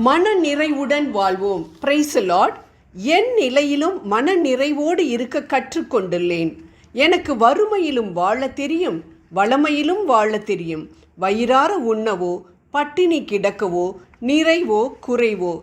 மன நிறைவுடன் வாழ்வோம். Price Lord. என் நிலையிலும் மன நிறைவோடு இருக்க கற்றுக்கொண்டுள்ளேன். எனக்கு வறுமையிலும் வாழ தெரியும், வளமையிலும் வாழ தெரியும். வயிறார உண்ணவோ பட்டினி கிடக்கவோ நிறைவோ குறைவோ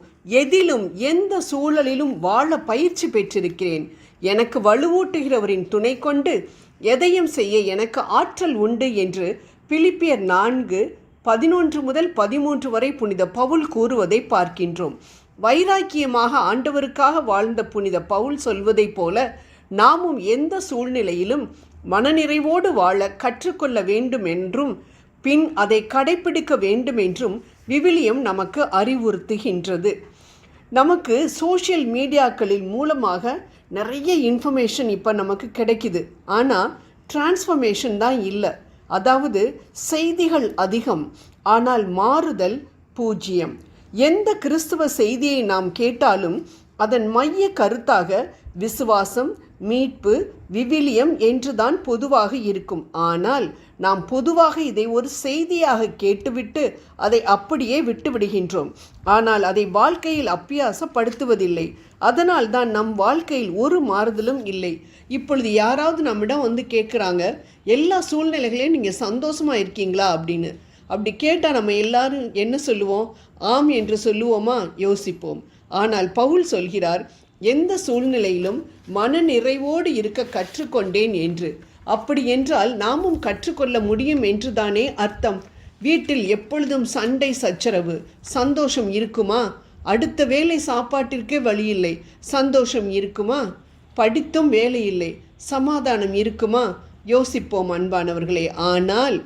எதிலும் எந்த சூழலிலும் வாழ பயிற்சி பெற்றிருக்கிறேன். எனக்கு வலுவூட்டுகிறவரின் துணை கொண்டு எதையும் செய்ய எனக்கு ஆற்றல் உண்டு என்று பிலிப்பியர் 4:11 முதல் 13 வரை புனித பவுல் கூறுவதை பார்க்கின்றோம். வைராக்கியமாக ஆண்டவருக்காக வாழ்ந்த புனித பவுல் சொல்வதைப் போல நாமும் எந்த சூழ்நிலையிலும் மனநிறைவோடு வாழ கற்றுக்கொள்ள வேண்டும் என்றும் பின் அதை கடைப்பிடிக்க வேண்டும் என்றும் விவிலியம் நமக்கு அறிவுறுத்துகின்றது. நமக்கு சோஷியல் மீடியாக்களின் மூலமாக நிறைய இன்ஃபர்மேஷன் இப்போ நமக்கு கிடைக்குது. ஆனால் டிரான்ஸ்ஃபர்மேஷன் தான் இல்லை. அதாவது செய்திகள் அதிகம், ஆனால் மாறுதல் 0. எந்த கிறிஸ்துவ செய்தியை நாம் கேட்டாலும் அதன் மைய கருத்தாக விசுவாசம், மீட்பு, விவிலியம் என்றுதான் பொதுவாக இருக்கும். ஆனால் நாம் பொதுவாக இதை ஒரு செய்தியாக கேட்டுவிட்டு அதை அப்படியே விட்டுவிடுகின்றோம். ஆனால் அதை வாழ்க்கையில் அப்பியாசப்படுத்துவதில்லை. அதனால் தான் நம் வாழ்க்கையில் ஒரு மாறுதலும் இல்லை. இப்பொழுது யாராவது நம்மிடம் வந்து கேட்குறாங்க, எல்லா சூழ்நிலைகளையும் நீங்கள் சந்தோஷமாக இருக்கீங்களா அப்படின்னு. அப்படி கேட்டால் நம்ம எல்லாரும் என்ன சொல்லுவோம்? ஆம் என்று சொல்லுவோமா? யோசிப்போம். ஆனால் பவுல் சொல்கிறார், எந்த சூழ்நிலையிலும் மன நிறைவோடு இருக்க கற்றுக்கொண்டேன் என்று. அப்படி என்றால் நாமும் கற்றுக்கொள்ள முடியும் என்று தானே அர்த்தம். வீட்டில் எப்பொழுதும் சண்டை சச்சரவு, சந்தோஷம் இருக்குமா? அடுத்த வேளை சாப்பாட்டிற்கே வழி இல்லை, சந்தோஷம் இருக்குமா? படித்தும் வேலை இல்லை, சமாதானம் இருக்குமா? யோசிப்போம் அன்பானவர்களே. ஆனால்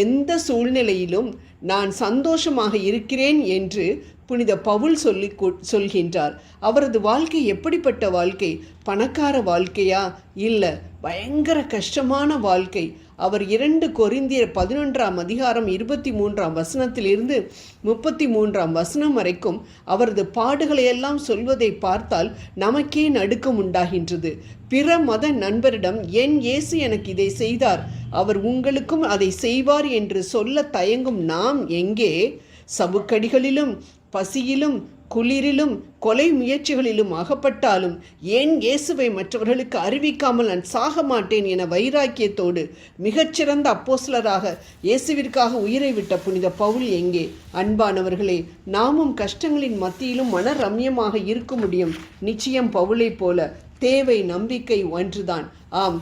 எந்த சூழ்நிலையிலும் நான் சந்தோஷமாக இருக்கிறேன் என்று புனித பவுல் சொல்கின்றார். அவரது வாழ்க்கை எப்படிப்பட்ட வாழ்க்கை? பணக்கார வாழ்க்கையா? இல்லை, பயங்கர கஷ்டமான வாழ்க்கை. அவர் 2 கொரிந்தியர் 11:23 33 வரைக்கும் அவரது பாடுகளையெல்லாம் சொல்வதை பார்த்தால் நமக்கே நடுக்கம் உண்டாகின்றது. பிற மத நண்பரிடம் என் இயேசு எனக்கு இதை செய்தார், அவர் உங்களுக்கும் அதை செய்வார் என்று சொல்ல தயங்கும் நாம் எங்கே? சவுக்கடிகளிலும் பசியிலும் குளிரிலும் கொலை முயற்சிகளிலும் அகப்பட்டாலும் ஏன் இயேசுவை மற்றவர்களுக்கு அறிவிக்காமல் நான் சாக மாட்டேன் என வைராக்கியத்தோடு மிகச்சிறந்த அப்போஸ்தலராக இயேசுவிற்காக உயிரை விட்ட புனித பவுல் எங்கே? அன்பானவர்களே, நாமும் கஷ்டங்களின் மத்தியிலும் மன ரம்யமாக இருக்க முடியும். நிச்சயம் பவுலை போல. தேவை நம்பிக்கை ஒன்றுதான். ஆம்,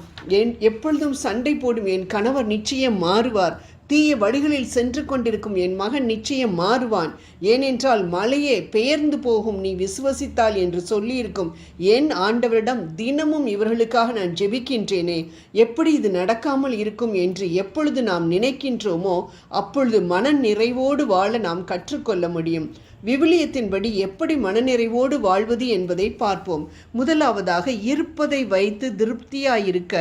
எப்பொழுதும் சண்டை போடும் என் கணவர் நிச்சயம் மாறுவார். தீய வழிகளில் சென்று கொண்டிருக்கும் என் மகன் நிச்சயம் மாறுவான். ஏனென்றால் மலையே பெயர்ந்து போகும் நீ விசுவசித்தால் என்று சொல்லியிருக்கும் என் ஆண்டவரிடம் தினமும் இவர்களுக்காக நான் ஜெபிக்கின்றேனே, எப்படி இது நடக்காமல் இருக்கும் என்று எப்பொழுது நாம் நினைக்கின்றோமோ அப்பொழுது மன நிறைவோடு வாழ நாம் கற்றுக்கொள்ள முடியும். விவிலியத்தின்படி எப்படி மனநிறைவோடு வாழ்வது என்பதை பார்ப்போம். முதலாவதாக இருப்பதை வைத்து திருப்தியாயிருக்க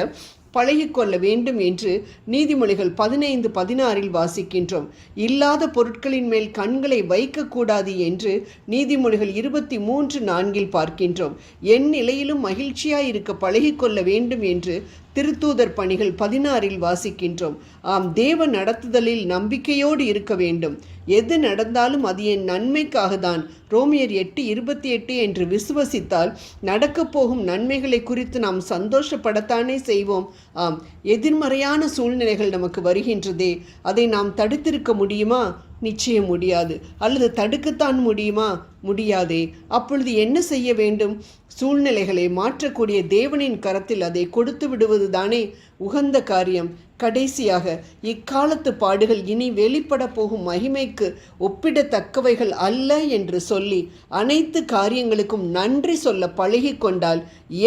பழகிக்கொள்ள வேண்டும் என்று நீதிமொழிகள் 15:16 வாசிக்கின்றோம். இல்லாத பொருட்களின் மேல் கண்களை வைக்கக்கூடாது என்று நீதிமொழிகள் 23:4 பார்க்கின்றோம். என் நிலையிலும் மகிழ்ச்சியாயிருக்க பழகிக்கொள்ள வேண்டும் என்று திருத்தூதர் பணிகள் 16 வாசிக்கின்றோம். ஆம், தேவ நடத்துதலில் நம்பிக்கையோடு இருக்க வேண்டும். எது நடந்தாலும் அது என் நன்மைக்காக தான், ரோமியர் 8:28 என்று விசுவசித்தால் நடக்கப் போகும் நன்மைகளை குறித்து நாம் சந்தோஷப்படத்தானே செய்வோம். ஆம், எதிர்மறையான சூழ்நிலைகள் நமக்கு வருகின்றதே, அதை நாம் தடுத்திருக்க முடியுமா? நிச்சயம் முடியாது. அல்லது தடுக்கத்தான் முடியுமா? முடியாதே. அப்பொழுது என்ன செய்ய வேண்டும்? சூழ்நிலைகளை மாற்றக்கூடிய தேவனின் கரத்தில் அதை கொடுத்து விடுவது தானே உகந்த காரியம். கடைசியாக, இக்காலத்து பாடுகள் இனி வெளிப்பட போகும் மகிமைக்கு ஒப்பிடத்தக்கவைகள் அல்ல என்று சொல்லி அனைத்து காரியங்களுக்கும் நன்றி சொல்ல பழகி கொண்டால்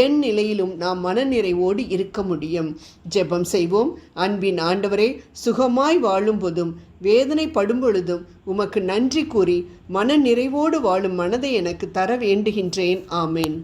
என் நிலையிலும் நாம் மனநிறைவோடு இருக்க முடியும். ஜெபம் செய்வோம். அன்பின் ஆண்டவரே, சுகமாய் வாழும் போதும் வேதனைப்படும் பொழுதும் உமக்கு நன்றி கூறி மன நிறைவோடு வாழும் மனதை எனக்கு தர வேண்டுகின்றேன். ஆமேன்.